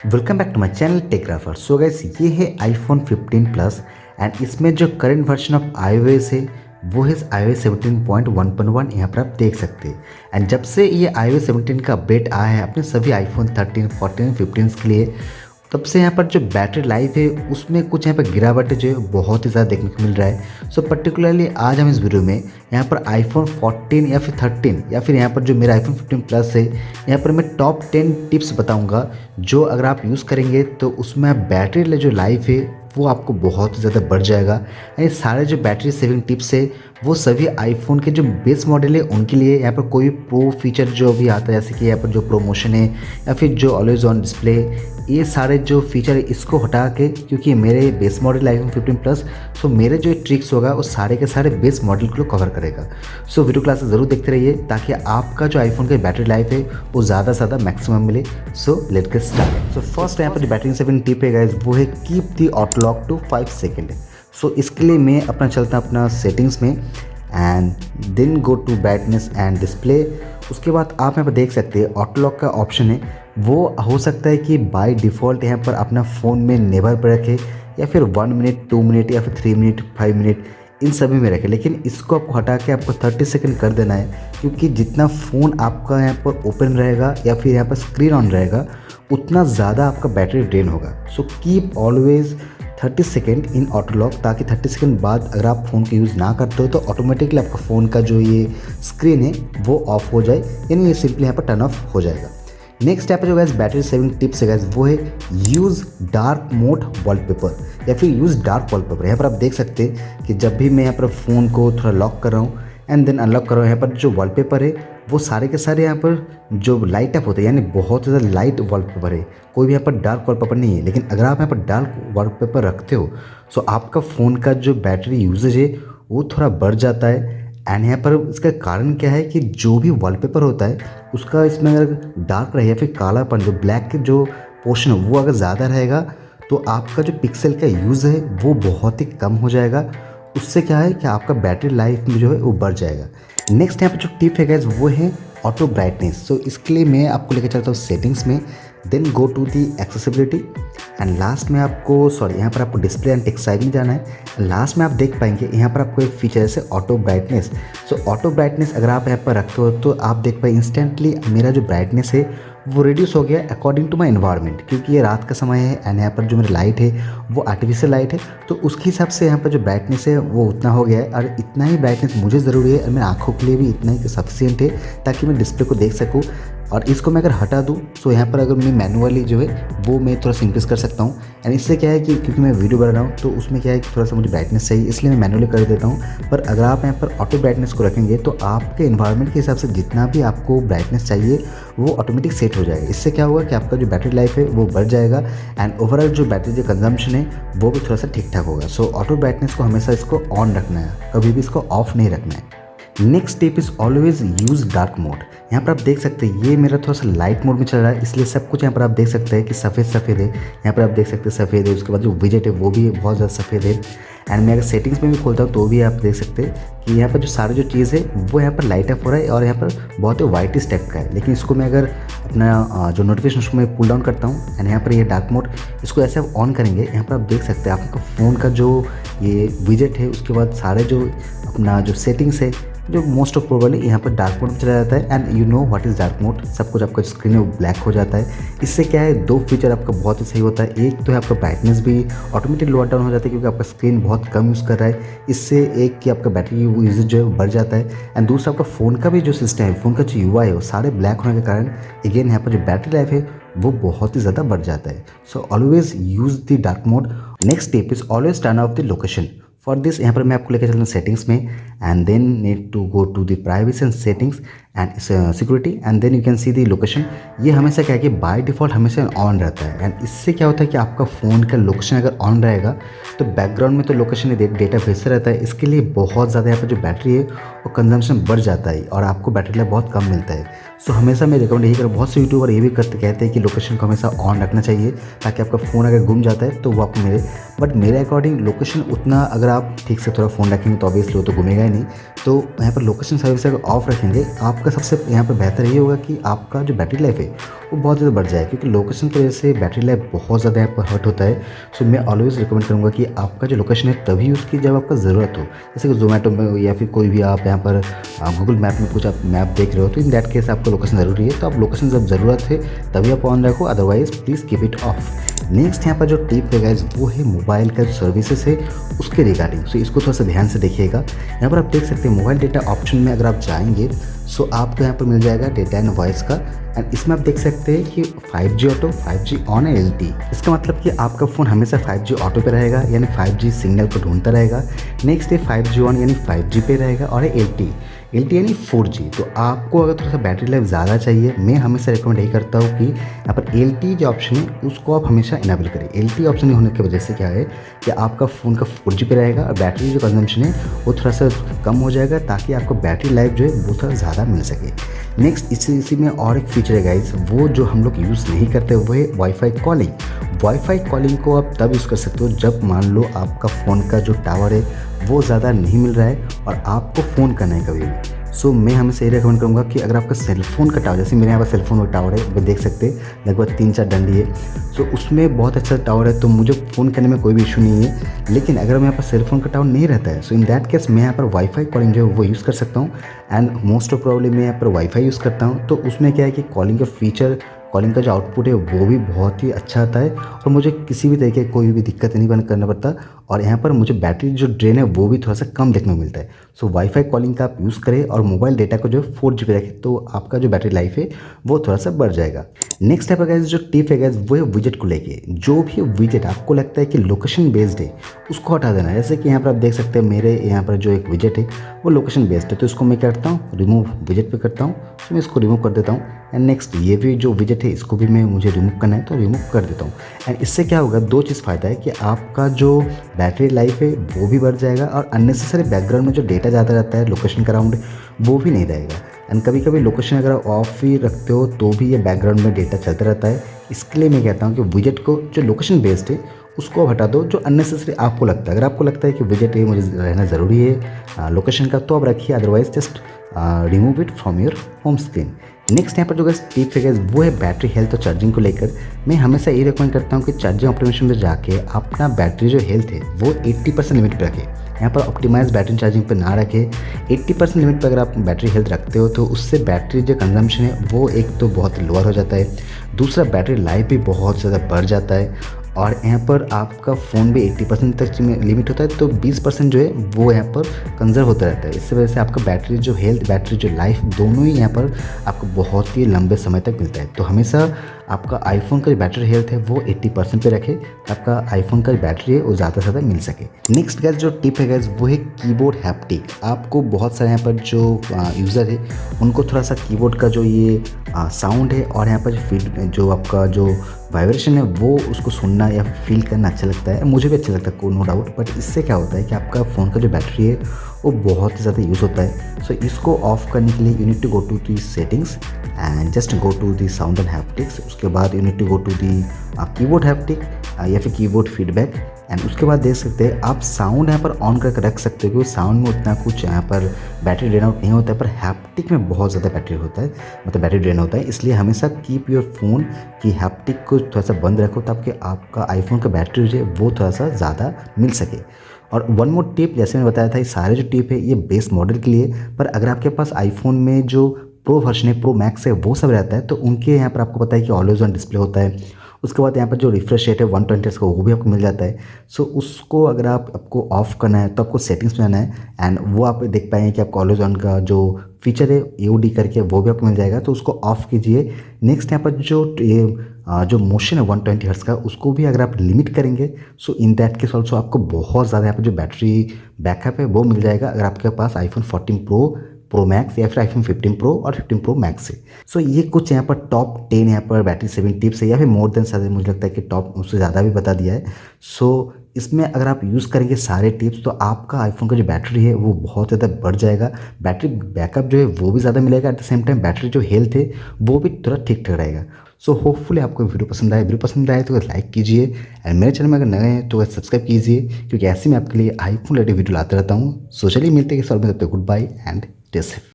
Welcome back to my channel Techrafer. So guys, ये है iPhone 15 plus and इसमें जो करंट वर्जन ऑफ iOS है वो है iOS 17.1.1। यहाँ पर आप देख सकते हैं। एंड जब से ये iOS 17 का अपडेट आया है अपने सभी आईफोन 13, 14, 15 के लिए, तब से यहाँ पर जो बैटरी लाइफ है उसमें कुछ यहाँ पर गिरावट जो है बहुत ही ज़्यादा देखने को मिल रहा है। सो पर्टिकुलरली आज हम इस वीडियो में यहाँ पर आईफोन 14 या फिर 13 या फिर यहाँ पर जो मेरा आईफोन 15 प्लस है, यहाँ पर मैं टॉप 10 टिप्स बताऊँगा जो अगर आप यूज़ करेंगे तो उसमें बैटरी जो लाइफ है वो आपको बहुत ज़्यादा बढ़ जाएगा। ये सारे जो बैटरी सेविंग टिप्स है वो सभी आईफोन के जो बेस मॉडल है उनके लिए। यहाँ पर कोई प्रो फीचर जो भी आता है, जैसे कि यहाँ पर जो प्रोमोशन है या फिर जो ऑलवेज ऑन डिस्प्ले, ये सारे जो फीचर है इसको हटा के, क्योंकि मेरे बेस मॉडल आईफोन 15 प्लस, सो मेरे जो ट्रिक्स होगा वो सारे के सारे बेस मॉडल को कवर करेगा। सो वीडियो क्लासेस ज़रूर देखते रहिए ताकि आपका जो आईफोन का बैटरी लाइफ है वो ज़्यादा से ज़्यादा मैक्सिमम मिले। So let's get started. So first यहाँ पर जो बैटरी सेविंग टिप है गाइस वो है keep the auto lock to 5 second. So इसके लिए मैं अपना चलता हूँ अपना सेटिंग्स में and then go to brightness and display. उसके बाद आप यहाँ पर देख सकते हैं ऑटो लॉक का ऑप्शन है, वो हो सकता है कि बाय डिफ़ॉल्ट यहाँ पर अपना फ़ोन में नेवर पर रखे या फिर 1 मिनट, 2 मिनट या फिर 3 मिनट, 5 मिनट, इन सभी में रखे। लेकिन इसको आपको हटा के आपको 30 सेकंड कर देना है, क्योंकि जितना फ़ोन आपका यहाँ पर ओपन रहेगा या फिर यहाँ पर स्क्रीन ऑन रहेगा उतना ज़्यादा आपका बैटरी ड्रेन होगा। So keep always 30 second in auto lock, ताकि 30 सेकेंड बाद अगर आप फ़ोन को यूज़ ना करते हो तो ऑटोमेटिकली आपका फ़ोन का जो ये स्क्रीन है वो ऑफ हो जाए, यानी ये सिंपली यहाँ पर टर्न ऑफ हो जाएगा। नेक्स्ट स्टेप जो गैस बैटरी सेविंग टिप्स है गैस वो है यूज़ डार्क मोड वॉलपेपर या फिर यूज़ डार्क वॉलपेपर। यहाँ पर आप देख सकते हैं कि जब भी मैं यहाँ पर फ़ोन को थोड़ा लॉक कर रहा हूँ एंड देन अनलॉक कर रहा हूँ, यहाँ पर जो वॉलपेपर है वो सारे के सारे यहाँ पर जो लाइट अप होते हैं, यानी बहुत ज़्यादा लाइट वॉलपेपर है। कोई भी यहाँ पर डार्क वॉलपेपर नहीं है। लेकिन अगर आप यहाँ पर डार्क वॉलपेपर रखते हो तो आपका फ़ोन का जो बैटरी यूजेज है वो थोड़ा बढ़ जाता है। एंड यहाँ पर इसका कारण क्या है कि जो भी वॉलपेपर होता है उसका इसमें अगर डार्क रहे या फिर कालापन, जो ब्लैक के जो पोर्शन है वो अगर ज़्यादा रहेगा तो आपका जो पिक्सल का यूज़ है वो बहुत ही कम हो जाएगा। उससे क्या है कि आपका बैटरी लाइफ में जो है वो बढ़ जाएगा। नेक्स्ट यहाँ पर जो टिप है गाइस वो है ऑटो ब्राइटनेस। सो इसके लिए मैं आपको लेकर चलता हूँ सेटिंग्स में, then go to the accessibility and last में यहाँ पर आपको डिस्प्ले एंड टेक्स्ट साइज में जाना है। लास्ट में आप देख पाएंगे यहाँ पर आपको एक फीचर है ऑटो ब्राइटनेस। सो ऑटो ब्राइटनेस अगर आप यहाँ पर रखते हो तो आप देख पाए इंस्टेंटली मेरा जो ब्राइटनेस है वो रिड्यूस हो गया अकॉर्डिंग टू माई इन्वायरमेंट, क्योंकि ये रात का समय है एंड यहाँ पर जो मेरी लाइट है वो आर्टिफिशियल लाइट है, तो उसके हिसाब से यहाँ पर जो ब्राइटनेस है वो उतना हो गया है। और इतना ही ब्राइटनेस मुझे ज़रूरी है और मेरी आँखों के लिए भी इतना ही सफिशिएंट है ताकि मैं डिस्प्ले को देख सकूँ। और इसको मैं अगर हटा दूँ तो यहाँ पर अगर मैं मैनुअली जो है वो मैं थोड़ा सा इंक्रीज़ कर सकता हूँ। एंड इससे क्या है कि क्योंकि मैं वीडियो बना रहा हूँ तो उसमें क्या है कि थोड़ा सा मुझे ब्राइटनेस चाहिए, इसलिए मैं मैनुअली कर देता हूँ। पर अगर आप यहाँ पर ऑटो ब्राइटनेस को रखेंगे तो आपके इन्वायरमेंट के हिसाब से जितना भी आपको ब्राइटनेस चाहिए वो ऑटोमेटिक सेट हो जाएगा। इससे क्या होगा कि आपका जो बैटरी लाइफ है वो बढ़ जाएगा एंड ओवरऑल जो बैटरी जो कंजम्पशन है वो भी थोड़ा सा ठीक ठाक होगा। सो ऑटो ब्राइटनेस को हमेशा इसको ऑन रखना है, कभी भी इसको ऑफ नहीं रखना है। Next tip is always use dark mode. यहाँ पर आप देख सकते हैं ये मेरा थोड़ा सा लाइट मोड में चल रहा है, इसलिए सब कुछ यहाँ पर आप देख सकते हैं कि सफ़ेद सफ़ेद है। यहाँ पर आप देख सकते हैं सफ़ेद है, उसके बाद जो विजेट है वो भी बहुत ज़्यादा सफ़ेद है। एंड मैं अगर सेटिंग्स में भी खोलता हूँ तो भी आप देख सकते हैं कि यहाँ पर जो सारी जो चीज़ है वो यहाँ पर लाइट अप हो रहा है और यहाँ पर बहुत ही वाइट स्टेप का है। लेकिन इसको मैं अगर अपना जो नोटिफिकेशन उसको मैं पुल डाउन करता हूँ एंड यहाँ पर ये डार्क मोड, इसको ऐसे आप ऑन करेंगे, यहाँ पर आप देख सकते हैं आपका फ़ोन का जो ये विजेट है उसके बाद सारे जो अपना जो सेटिंग्स है जो मोस्ट ऑफ प्रोबेबली यहाँ पर डार्क मोड में चला जाता है। And you know what is dark mode, सब कुछ आपका स्क्रीन है वो ब्लैक हो जाता है। इससे क्या है दो फीचर आपका बहुत ही सही होता है, एक तो है आपका ब्राइटनेस भी ऑटोमेटिक लोअर डाउन हो जाता है क्योंकि आपका स्क्रीन बहुत कम यूज़ कर रहा है, इससे एक कि आपका बैटरी यूजेज जो है बढ़ जाता है। एंड दूसरा आपका फ़ोन का भी जो सिस्टम है, फ़ोन का जो UI है वो सारे ब्लैक होने के कारण अगेन यहाँ पर जो बैटरी लाइफ है वो बहुत ही ज़्यादा बढ़ जाता है। So always use the dark mode. Next tip is always turn off the location. For this यहाँ पर मैं आपको लेकर चलता हूँ सेटिंग्स में and then need to go to the privacy and settings and security and then you can see the location. ये हमेशा क्या है कि बाय डिफ़ॉल्ट हमेशा ऑन रहता है। एंड इससे क्या होता है कि आपका फ़ोन का लोकेशन अगर ऑन रहेगा तो बैकग्राउंड में तो लोकेशन डेटा भेजता रहता है, इसके लिए बहुत ज़्यादा यहाँ पर जो बैटरी है वो कंजम्पशन बढ़ जाता है और आपको बैटरी लाइफ बहुत कम मिलता है। सो हमेशा मैं रिकमेंड यही करूँ, बहुत से यूट्यूबर ये भी कहते हैं कि लोकेशन को हमेशा ऑन रखना चाहिए ताकि आपका फ़ोन अगर गुम जाता है तो वो आपको मिले। बट मेरे अकॉर्डिंग लोकेशन उतना अगर आप ठीक से थोड़ा फ़ोन रखेंगे तो ऑब्वियसली वो तो घूमेगा ही नहीं। तो यहाँ पर लोकेशन सर्विस अगर ऑफ रखेंगे, आपका सबसे यहाँ पर बेहतर ये होगा कि आपका जो बैटरी लाइफ है वो बहुत ज़्यादा बढ़ जाए, क्योंकि लोकेशन की वजह से बैटरी लाइफ बहुत ज़्यादा यहाँ पर हर्ट होता है। सो मैं ऑलवेज़ रिकमेंड करूँगा कि आपका जो लोकेशन है तभी यूज़ की जब आपका ज़रूरत हो, जैसे कि जोमेटो में या फिर कोई भी आप यहाँ पर गूगल मैप में कुछ आप मैप देख रहे हो, तो इन दैट केस आपको लोकेशन ज़रूरी है। तो आप लोकेशन जब ज़रूरत है तभी आप ऑन रखो, otherwise please keep it of. Next यहाँ पर जो टिप है गाइस वो है मोबाइल का जो सर्विसेज है उसके रिगार्डिंग। सो इसको थोड़ा सा ध्यान से देखिएगा। यहाँ पर आप देख सकते हैं मोबाइल डेटा ऑप्शन में अगर आप जाएंगे, सो आपको यहाँ पर मिल जाएगा डेटा एंड वॉइस का, एंड इसमें आप देख सकते हैं कि 5G ऑटो, 5G ऑन है, LTE। इसका मतलब कि आपका फ़ोन हमेशा 5G ऑटो पे रहेगा, यानी 5G सिग्नल को ढूंढता रहेगा। नेक्स्ट है 5G ऑन, यानी 5G पे रहेगा, और है LTE यानी 4G। तो आपको अगर थोड़ा सा बैटरी लाइफ ज़्यादा चाहिए, मैं हमेशा रिकमेंड यही करता हूँ कि यहाँ पर LTE जो ऑप्शन है उसको आप हमेशा इनेबल करें। LTE ऑप्शन नहीं होने की वजह से क्या है कि आपका फ़ोन का 4G पे रहेगा और बैटरी जो कंजम्पशन है वो थोड़ा सा कम हो जाएगा, ताकि आपको बैटरी लाइफ जो है वो थोड़ा ज़्यादा मिल सके। नेक्स्ट इसी में और एक फीचर है गाइज, वो जो हम लोग यूज़ नहीं करते वो है वाईफाई कॉलिंग। वाईफाई कॉलिंग को आप तब यूज़ कर सकते हो जब मान लो आपका फ़ोन का जो टावर है वो ज़्यादा नहीं मिल रहा है और आपको फ़ोन करना है कभी भी। सो मैं हमेशा ये रिकमेंड करूँगा कि अगर आपका सेलफोन का टावर, जैसे मेरे यहाँ पर सेलफोन का टावर है, वो देख सकते हैं लगभग 3-4 डंडी है, सो उसमें बहुत अच्छा टावर है, तो मुझे फ़ोन करने में कोई भी इशू नहीं है। लेकिन अगर मेरे पास सेलफोन का टावर नहीं रहता है, सो इन दैट केस मैं यहाँ पर वाईफाई कॉलिंग जो है वो यूज़ कर सकता हूँ। एंड मोस्ट ऑफ प्रॉब्लम मैं यहाँ पर वाईफाई यूज़ करता हूँ, तो उसमें क्या है कि कॉलिंग का फीचर, कॉलिंग का जो आउटपुट है वो भी बहुत ही अच्छा आता है और मुझे किसी भी तरीके की कोई भी दिक्कत नहीं बन करना पड़ता। और यहाँ पर मुझे बैटरी जो ड्रेन है वो भी थोड़ा सा कम देखने को मिलता है। सो वाईफाई कॉलिंग का आप यूज़ करें और मोबाइल डेटा को जो है 4G पे रखें, तो आपका जो बैटरी लाइफ है वो थोड़ा सा बढ़ जाएगा। नेक्स्ट टाइप का जो टिप है गैस वो है विजेट को लेके। जो भी विजेट आपको लगता है कि लोकेशन बेस्ड है उसको हटा देना है। जैसे कि यहाँ पर आप देख सकते हैं मेरे यहाँ पर जो एक विजेट है वो लोकेशन बेस्ड है, तो इसको मैं करता हूँ रिमूव विजेट पे करता हूँ, तो मैं इसको रिमूव कर देता हूँ। एंड नेक्स्ट ये भी जो विजेट है इसको भी मुझे रिमूव करना है तो रिमूव कर देता हूँ। एंड इससे क्या होगा, दो चीज़ फ़ायदा है कि आपका जो बैटरी लाइफ है वो भी बढ़ जाएगा और अननेसेसरी बैकग्राउंड में जो डेटा ज़्यादा रहता है लोकेशन का अराउंड वो भी नहीं रहेगा। एंड कभी कभी लोकेशन अगर आप ऑफ ही रखते हो तो भी ये बैकग्राउंड में डेटा चलता रहता है। इसके लिए मैं कहता हूँ कि विजेट को जो लोकेशन बेस्ड है उसको हटा दो, जो अननेसेसरी आपको लगता है। अगर आपको लगता है कि विजेट ये मुझे रहना ज़रूरी है लोकेशन का, तो आप रखिए, otherwise just remove it from your home screen. Next यहाँ पर जो गैस टिप है वो है बैटरी हेल्थ और चार्जिंग को लेकर। मैं हमेशा ये रिकमेंड करता हूँ कि चार्जिंग ऑप्टिमाइजेशन में जाके अपना बैटरी जो हेल्थ है वो 80% लिमिट पर रखें। यहाँ पर ऑप्टिमाइज बैटरी चार्जिंग पे ना रखें। 80% लिमिट पर अगर आप बैटरी हेल्थ रखते हो तो उससे बैटरी जो कंजम्पशन है वो एक तो बहुत लोअर हो जाता है, दूसरा बैटरी लाइफ भी बहुत ज़्यादा बढ़ जाता है। और यहाँ पर आपका फ़ोन भी 80% तक लिमिट होता है, तो 20% जो है वो यहाँ पर कंजर्व होता रहता है। इससे वजह से आपका बैटरी जो हेल्थ, बैटरी जो लाइफ, दोनों ही यहाँ पर आपको बहुत ही लंबे समय तक मिलता है। तो हमेशा आपका आईफोन का जो बैटरी हेल्थ है वो 80% पे रखें, आपका आईफोन का जो बैटरी है वो ज़्यादा से ज़्यादा मिल सके। नेक्स्ट गैस जो टिप है गैस वो है कीबोर्ड हैप्टिक। आपको बहुत सारे यहाँ पर जो यूज़र है उनको थोड़ा सा कीबोर्ड का जो ये साउंड है और यहाँ पर जो फीड, जो आपका जो वाइब्रेशन है वो उसको सुनना या फील करना अच्छा लगता है। मुझे भी अच्छा लगता है को नो डाउट, बट इससे क्या होता है कि आपका फ़ोन का जो बैटरी है वो बहुत ही ज़्यादा यूज़ होता है। सो इसको ऑफ करने के लिए you need to go to the settings and just go to the sound and haptics. उसके बाद you need to go to the keyboard haptic या फिर कीबोर्ड फीडबैक। एंड उसके बाद देख सकते हैं आप साउंड यहाँ पर ऑन करके रख सकते हो, क्योंकि साउंड में उतना कुछ यहाँ पर बैटरी ड्रेन आउट नहीं होता है, पर हैप्टिक में बहुत ज़्यादा बैटरी होता है, मतलब बैटरी ड्रेन होता है। इसलिए हमेशा कीप योर फ़ोन की हैप्टिक को थोड़ा सा बंद रखो ताकि आपका आईफोन का बैटरी जो है वो थोड़ा सा ज़्यादा मिल सके। और वन मोर टिप, जैसे मैंने बताया था ये सारे जो टिप है ये बेस मॉडल के लिए, पर अगर आपके पास आईफोन में जो प्रो वर्जन है, प्रो मैक्स है, वो सब रहता है तो उनके यहाँ पर आपको पता है कि ऑलवेज ऑन डिस्प्ले होता है। उसके बाद यहाँ पर जो रिफ्रेश रेट है 120 का वो भी आपको मिल जाता है। सो उसको अगर आपको ऑफ करना है तो आपको सेटिंग्स में आना है एंड वो आप देख पाएंगे कि आपको ऑलवेज ऑन का जो फीचर है AOD करके वो भी आपको मिल जाएगा, तो उसको ऑफ कीजिए। नेक्स्ट यहाँ पर जो मोशन है 120 हर्ट्ज़ का उसको भी अगर आप लिमिट करेंगे, सो इन दैट केस ऑल्सो आपको बहुत ज़्यादा यहाँ पर जो बैटरी बैकअप है वो मिल जाएगा अगर आपके पास आईफोन 14 प्रो मैक्स या फिर आईफोन 15 प्रो और 15 प्रो मैक्स है। सो ये कुछ यहाँ पर टॉप 10 यहाँ पर बैटरी सेविंग टिप्स है, या फिर मोर देन सारे, मुझे लगता है कि टॉप उससे ज़्यादा भी बता दिया है। सो इसमें अगर आप यूज़ करेंगे सारे टिप्स तो आपका आईफोन का जो बैटरी है वो बहुत ज़्यादा बढ़ जाएगा, बैटरी बैकअप जो है वो भी ज़्यादा मिलेगा, at the same time battery जो हेल्थ है वो भी थोड़ा ठीक ठाक रहेगा। सो होपफुली आपको वीडियो पसंद आए। वीडियो पसंद आए तो लाइक कीजिए एंड मेरे चैनल में अगर नए हैं तो सब्सक्राइब कीजिए, क्योंकि ऐसे मैं आपके लिए आईफोन रिलेटेड वीडियो लाते रहता हूँ। सो चलिए मिलते हैं इस और में, तब तक goodbye and take care.